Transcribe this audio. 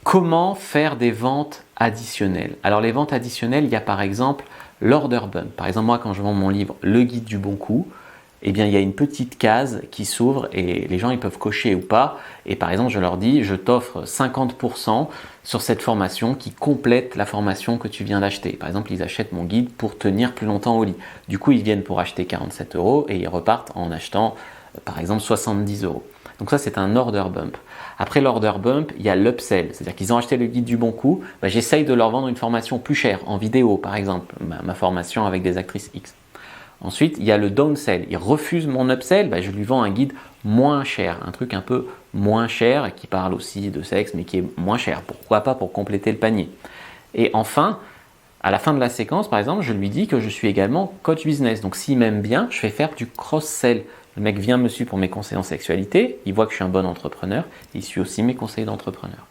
Comment faire des ventes additionnelles? Alors les ventes additionnelles, il y a par exemple l'order bump. Par exemple, moi quand je vends mon livre Le Guide du Bon Coup, eh bien il y a une petite case qui s'ouvre et les gens ils peuvent cocher ou pas. Et par exemple, je leur dis, je t'offre 50% sur cette formation qui complète la formation que tu viens d'acheter. Par exemple, ils achètent mon guide pour tenir plus longtemps au lit. Du coup, ils viennent pour acheter 47 € et ils repartent en achetant par exemple 70 €. Donc ça, c'est un order bump. Après l'order bump, il y a l'upsell, c'est-à-dire qu'ils ont acheté le guide du bon coup, j'essaye de leur vendre une formation plus chère, en vidéo par exemple, ma formation avec des actrices X. Ensuite, il y a le downsell, ils refusent mon upsell, je lui vends un guide moins cher, un truc un peu moins cher, qui parle aussi de sexe, mais qui est moins cher, pourquoi pas pour compléter le panier. Et enfin, à la fin de la séquence, par exemple, je lui dis que je suis également coach business. Donc s'il m'aime bien, je fais faire du cross-sell. Le mec vient me suivre pour mes conseils en sexualité, il voit que je suis un bon entrepreneur, il suit aussi mes conseils d'entrepreneur.